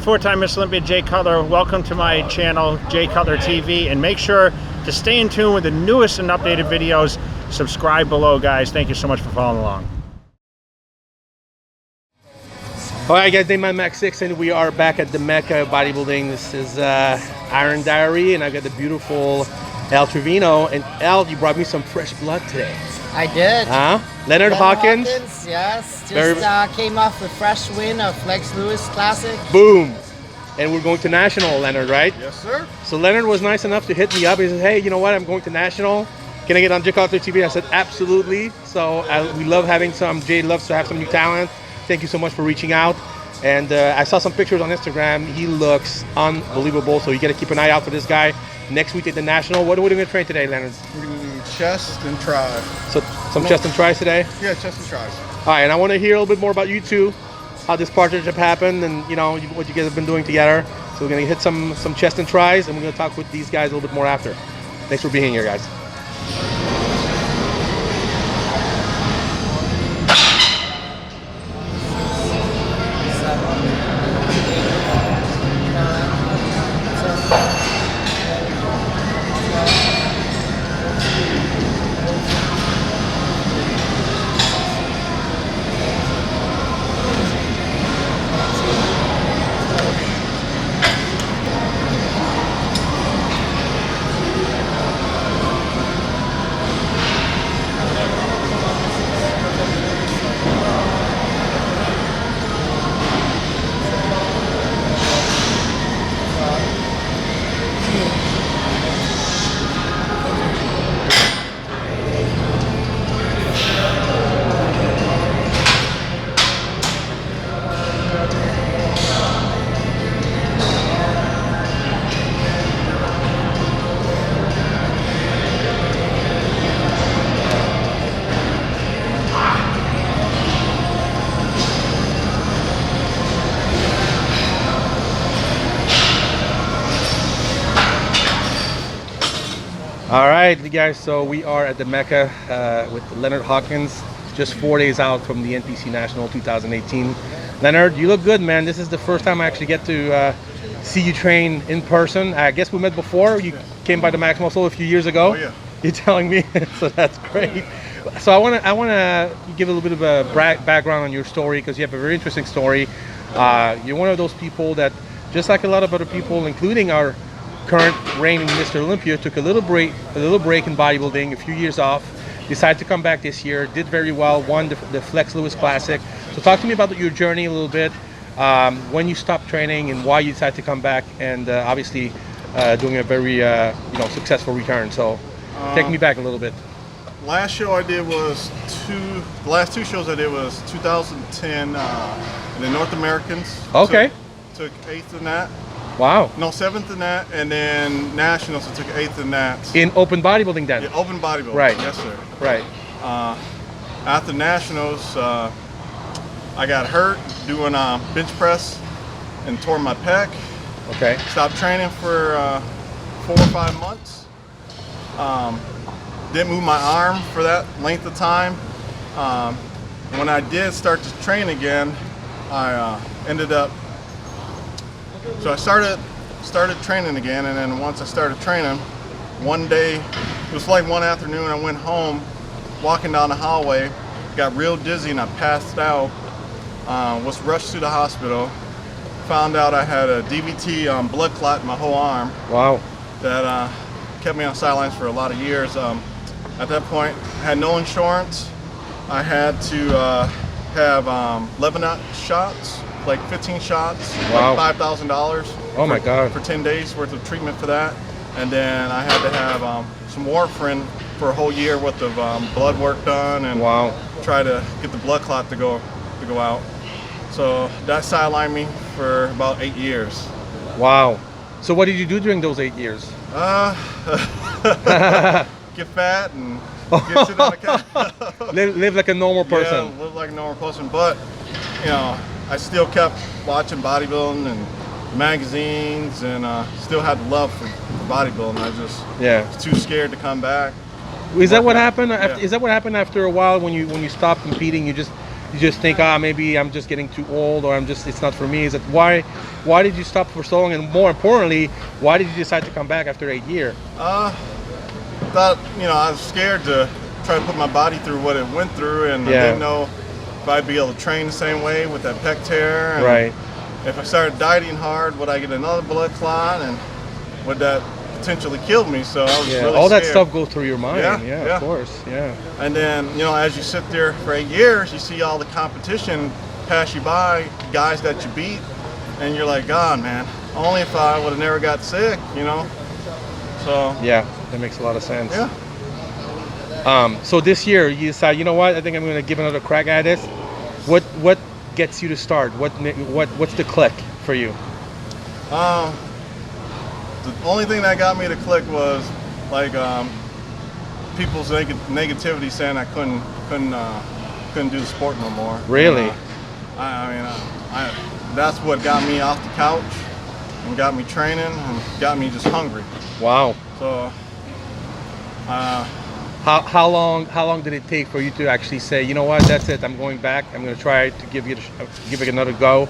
four-time Miss Olympia Jay Cutler. Welcome to my channel, Jay Cutler TV, and make sure to stay in tune with the newest and updated videos. Subscribe below, guys. Thank you so much for following along. Alright guys, name my Mac 6 and we are back at the Mecca bodybuilding. This is Iron Diary and I got the beautiful El Trevino. And El, you brought me some fresh blood today. I did. Leonard Hawkins. Yes, just came off a fresh win of Lex Lewis Classic. Boom. And we're going to National, Leonard, right? Yes, sir. So Leonard was nice enough to hit me up. He said, hey, you know what? I'm going to National. Can I get on Jay Cutler TV? I said, absolutely. So we love having some. Jay loves to have some new talent. Thank you so much for reaching out. And I saw some pictures on Instagram. He looks unbelievable. So you got to keep an eye out for this guy. Next week at the National. What are we going to train today, Leonard? We're going to do chest and tries. So some chest and tries today? Yeah, chest and tries. All right, and I want to hear a little bit more about you two, how this partnership happened, and you know what you guys have been doing together. So we're gonna hit some chest and tries, and we're gonna talk with these guys a little bit more after. Thanks for being here, guys. All right, you guys, so we are at the Mecca with Leonard Hawkins, just 4 days out from the NPC National 2018. Leonard, you look good, man. This is the first time I actually get to see you train in person. I guess we met before. You came by the Max Muscle a few years ago. Oh, yeah. You're telling me, so that's great. So I want to give a little bit of a background on your story, because you have a very interesting story. You're one of those people that, just like a lot of other people, including our current reigning Mr. Olympia, took a little break in bodybuilding, a few years off, decided to come back this year, did very well, won the Lex Lewis Classic. So talk to me about your journey a little bit, when you stopped training and why you decided to come back, and obviously doing a very successful return. So take me back a little bit. Last show I did was the last two shows I did was 2010 in the North Americans. Okay. Took 8th in that. Wow. No, 7th in that, and then Nationals I took 8th in that. In open bodybuilding then? Yeah, open bodybuilding. Right. Yes, sir. Right. After Nationals, I got hurt doing bench press and tore my pec. Okay. Stopped training for 4 or 5 months. Didn't move my arm for that length of time. When I did start to train again, I ended up. So I started training again, and then once I started training, one day, it was like one afternoon, I went home, walking down the hallway, got real dizzy and I passed out, was rushed to the hospital, found out I had a DVT blood clot in my whole arm. Wow. That kept me on sidelines for a lot of years. At that point, I had no insurance. I had to have Lebanon shots, like 15 shots, wow. like $5,000. Oh my God. For 10 days worth of treatment for that. And then I had to have some warfarin for a whole year worth of blood work done, and wow. try to get the blood clot to go out. So that sidelined me for about 8 years. Wow. So what did you do during those 8 years? Get fat and get sit on the couch. live like a normal person. Yeah, live like a normal person. But I still kept watching bodybuilding and magazines, and still had the love for bodybuilding. I just was too scared to come back. Is that what happened? Yeah. Is that what happened after a while when you stopped competing? You just You just think, maybe I'm just getting too old, or it's not for me? Is it why did you stop for so long? And more importantly, why did you decide to come back after 8 years? Thought, I was scared to try to put my body through what it went through, and I didn't know if I'd be able to train the same way with that pec tear. And right. If I started dieting hard, would I get another blood clot, and would that potentially kill me? So I was really all scared. that stuff goes through your mind. Yeah, Of course. Yeah. And then, as you sit there for 8 years, you see all the competition pass you by, guys that you beat, and you're like, God, man, only if I would have never got sick, So yeah, that makes a lot of sense. Yeah. So this year you decide, you know what? I think I'm going to give another crack at this. What gets you to start? What's the click for you? The only thing that got me to click was like people's negativity saying I couldn't do the sport no more. Really? That's what got me off the couch and got me training and got me just hungry. Wow. So. How long did it take for you to actually say, you know what, that's it, I'm going back, I'm going to try to give it another go?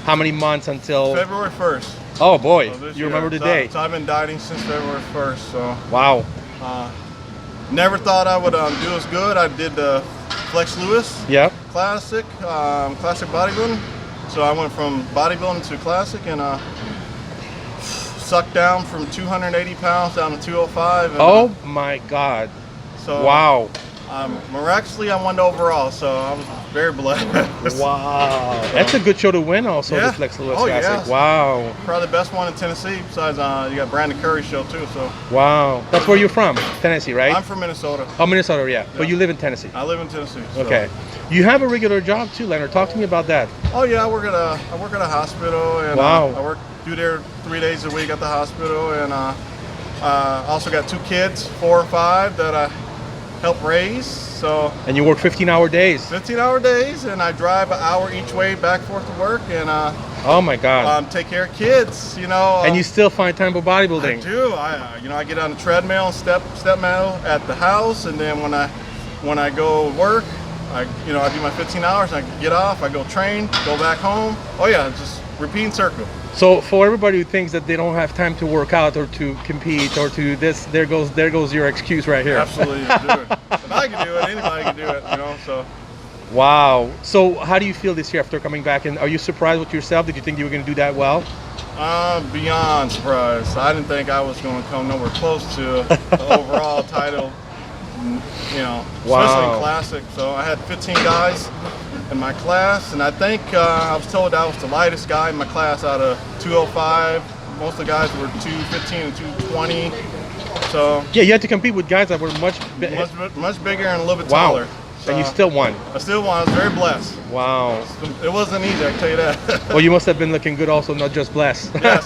How many months until? February 1st. Oh boy, So you remember the date. So I've been dieting since February 1st. So. Wow. Never thought I would do as good. I did the Flex Lewis classic bodybuilding. So I went from bodybuilding to classic and sucked down from 280 pounds down to 205. And, oh my God. So wow. Miraculously, I won overall, so I was very blessed. Wow. That's a good show to win also, the Flex Lewis Classic. Yeah. Wow. Probably the best one in Tennessee, besides you got Brandon Curry's show too. So. Wow. That's where you're from, Tennessee, right? I'm from Minnesota. Oh, Minnesota, yeah. But you live in Tennessee. I live in Tennessee. So. Okay. You have a regular job too, Leonard. Talk to me about that. Oh yeah, I work at a hospital, and I do there 3 days a week at the hospital, and also got 2 kids, 4 and 5, that I help raise. So. And you work 15-hour days. 15-hour days, and I drive an hour each way back and forth to work, and oh my God. Take care of kids, and you still find time for bodybuilding. I do. I get on the treadmill and step mill at the house, and then when I go work, I do my 15 hours, and I get off, I go train, go back home. Oh yeah, just repeating circle. So for everybody who thinks that they don't have time to work out or to compete or to this, there goes your excuse right here. Absolutely, you can do it. If I can do it, anybody can do it, so. Wow. So how do you feel this year after coming back? And are you surprised with yourself? Did you think you were going to do that well? Beyond surprised. I didn't think I was going to come nowhere close to the overall title, especially in classic. So I had 15 guys in my class, and I think I was told I was the lightest guy in my class out of 205. Most of the guys were 215 and 220. So yeah, you had to compete with guys that were much bigger and a little bit taller. So and you still won. I still won. I was very blessed. Wow. It wasn't easy, I can tell you that. Well, you must have been looking good also, not just blessed. Yeah,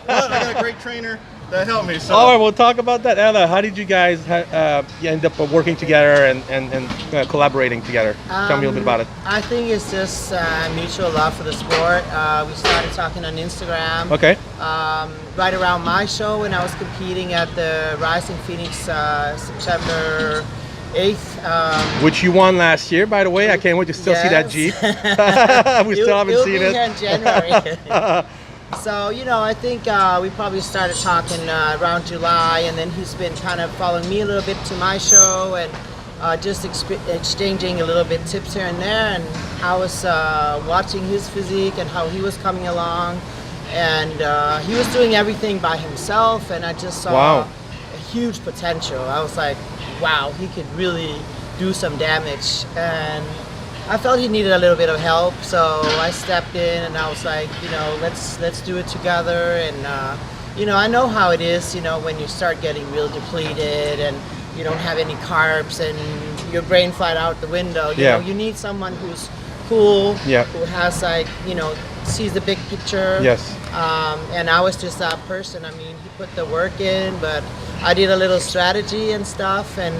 but I got a great trainer that helped me. So. All right, we'll talk about that. Helle, how did you guys end up working together and collaborating together? Tell me a little bit about it. I think it's just mutual love for the sport. We started talking on Instagram. Okay. Right around my show when I was competing at the Rising Pheonix September 8th. Which you won last year, by the way. I can't wait to still see that Jeep. We still haven't seen it. Here in January. So, I think we probably started talking around July, and then he's been kind of following me a little bit to my show and just exchanging a little bit tips here and there. And I was watching his physique and how he was coming along, and he was doing everything by himself, and I just saw a huge potential. I was like, wow, he could really do some damage, and I felt he needed a little bit of help, so I stepped in and I was like, let's do it together. And I know how it is, when you start getting real depleted and you don't have any carbs and your brain flies out the window. You need someone who's cool, who has sees the big picture. Yes. And I was just that person. I mean, he put the work in, but I did a little strategy and stuff, and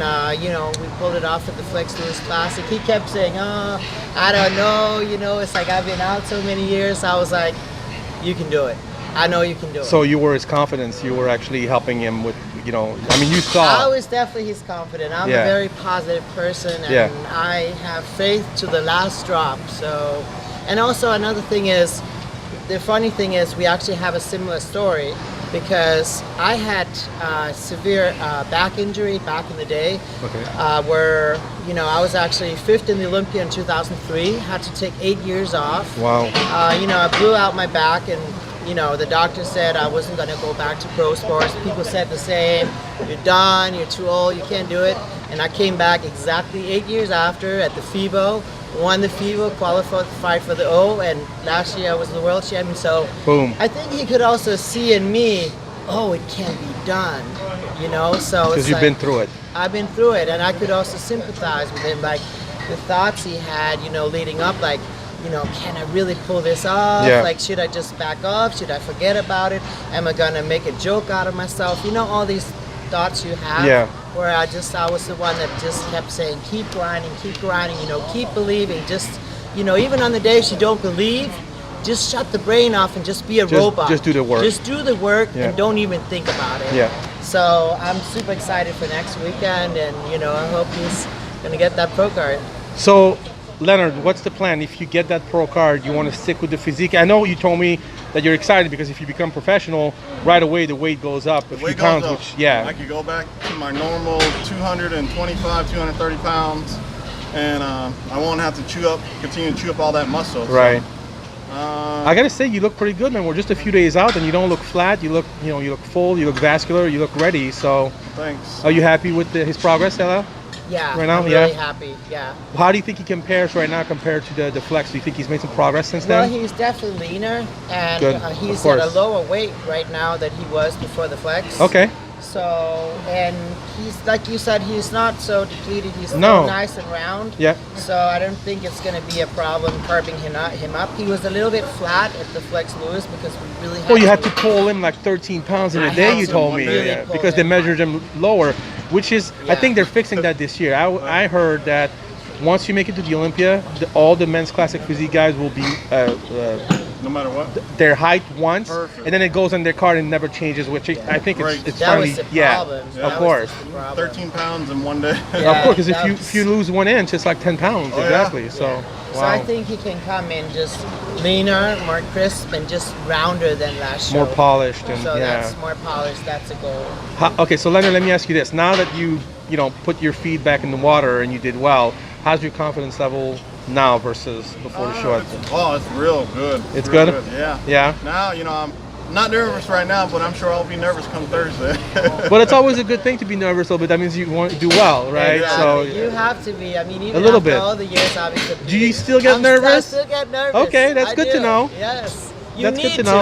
we pulled it off at the Flex Lewis Classic. He kept saying, "Oh, I don't know. It's like I've been out so many years." I was like, "You can do it. I know you can do it." So you were his confidence. You were actually helping him with you know, I mean, you saw. I was definitely his confidant. I'm Yeah. a very positive person, and Yeah. I have faith to the last drop. So, and also another thing is, the funny thing is, we actually have a similar story because I had severe back injury back in the day, Okay. where you know I was actually 5th in the Olympia in 2003. Had to take 8 years off. Wow. You know, I blew out my back, and you know the doctor said I wasn't going to go back to pro sports. People said the same. You're done. You're too old. You can't do it. And I came back exactly 8 years after at the FIBO. Won the FIBO, qualified for the O, and last year I was the world champion. So Boom. I think he could also see in me, oh, it can be done, you know. So Because it's you've like, been through it. I've been through it, and I could also sympathize with him, like the thoughts he had, you know, leading up, like, you know, can I really pull this off? Yeah. Like, should I just back off? Should I forget about it? Am I gonna make a joke out of myself? You know, all these thoughts you have. Yeah. Where I was the one that just kept saying, keep grinding, you know, keep believing. Just, you know, even on the days you don't believe, just shut the brain off and just be a robot. Just do the work. Just do the work Yeah. and don't even think about it. Yeah. So I'm super excited for next weekend, and you know, I hope he's gonna get that pro card. So, Leonard, what's the plan? If you get that pro card, you want to stick with the physique? I know you told me that you're excited because if you become professional, right away the weight goes up a few Weight pounds, goes up. which, yeah. I could go back to my normal 225, 230 pounds, and I won't have to continue to chew up all that muscle. so, Right. uh, I gotta say, you look pretty good, man. We're just a few days out, and you don't look flat. You look, you know, you look full. You look vascular. You look ready. So, Thanks. are you happy with his progress, Helle? Yeah, Right now, I'm yeah? really happy. Yeah. How do you think he compares right now compared to the flex? Do you think he's made some progress since Well, then? he's definitely leaner, and Good, he's of at a course. lower weight right now than he was before the flex. Okay. So, and he's like you said, he's not so depleted. He's still No. nice and round. Yeah. So I don't think it's going to be a problem carving him up. He was a little bit flat at the Flex Lewis because we really had Well, you had to pull him like 13 pounds in a I day, had you to told me, really yeah, pull because they him. measured him lower, which is, I Yeah. think they're fixing that this year. I heard that once you make it to the Olympia, all the men's classic physique guys will be No matter what. their height once, Perfect. and then it goes on their card and never changes, which I think Great. it's That finally, was the yeah, problem. Yeah. of That course. was the problem. 13 pounds in one day. Yeah. Of course, because that if was- you lose 1 inch, it's like 10 pounds, Oh, yeah. exactly. So, Yeah. So wow. I think he can come in just leaner, more crisp, and just rounder than last show. More polished and So yeah. that's more polished. That's a goal. Okay, so Leonard, let me ask you this: now that you know put your feet back in the water and you did well, how's your confidence level now versus before the show? It's real good. It's real good? Yeah. Yeah. Now, you know, I'm not nervous right now, but I'm sure I'll be nervous come Thursday. But it's always a good thing to be nervous a little bit. That means you want to do well, right? Exactly. So you have to be. I mean, even A little after bit. all the years I've been competing, Do you still get nervous? I still get nervous. Okay, that's I good to do. know. Yes. You That's need good to know.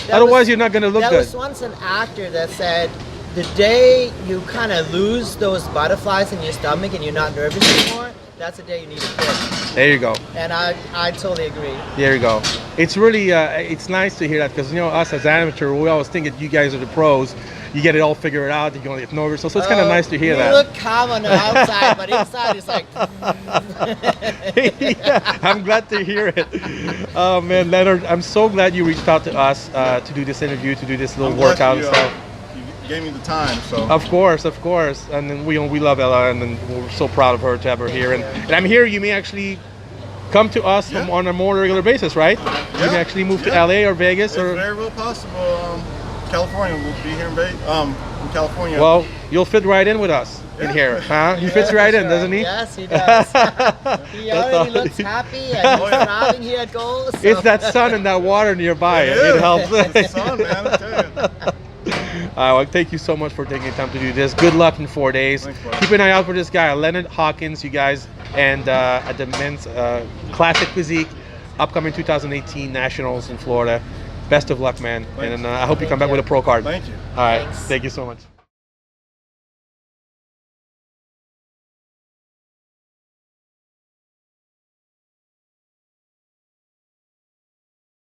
That Otherwise, was- you're not going to look There good. was once an actor that said, the day you kind of lose those butterflies in your stomach and you're not nervous anymore, that's the day you need to quit. There you go. And I totally agree. There you go. It's really it's nice to hear that because you know us as amateur, we always think that you guys are the pros. You get it all figured out. You don't get nervous. So it's kind of nice to hear you that. look calm on the outside, but inside it's like. Yeah, I'm glad to hear it. Oh man, Leonard, I'm so glad you reached out to us to do this interview, to do this little I'm blessed workout and you, stuff. You gave me the time, so. Of course. And then we love Ella, and then we're so proud of her to have her here. And I'm here. You may actually come to us Yeah. on a more regular basis, right? You Yeah. may actually move to Yeah. LA or Vegas It's or. very well possible. California will be here in California. Well, you'll fit right in with us in Yeah. here, huh? He fits right in, doesn't he? Yes, he does. He already all. looks happy and he's thriving here at Goals. So. It's that sun and that water nearby. It It is. helps. It's the sun, man, I tell you. Well, thank you so much for taking the time to do this. Good luck in 4 days. Thanks, bro. Keep an eye out for this guy, Leonard Hawkins, you guys, and at the men's classic physique, upcoming 2018 Nationals in Florida. Best of luck, man. Thanks. And I hope you come back Thank with a pro card. Thank you. All right. Thanks. Thank you so much.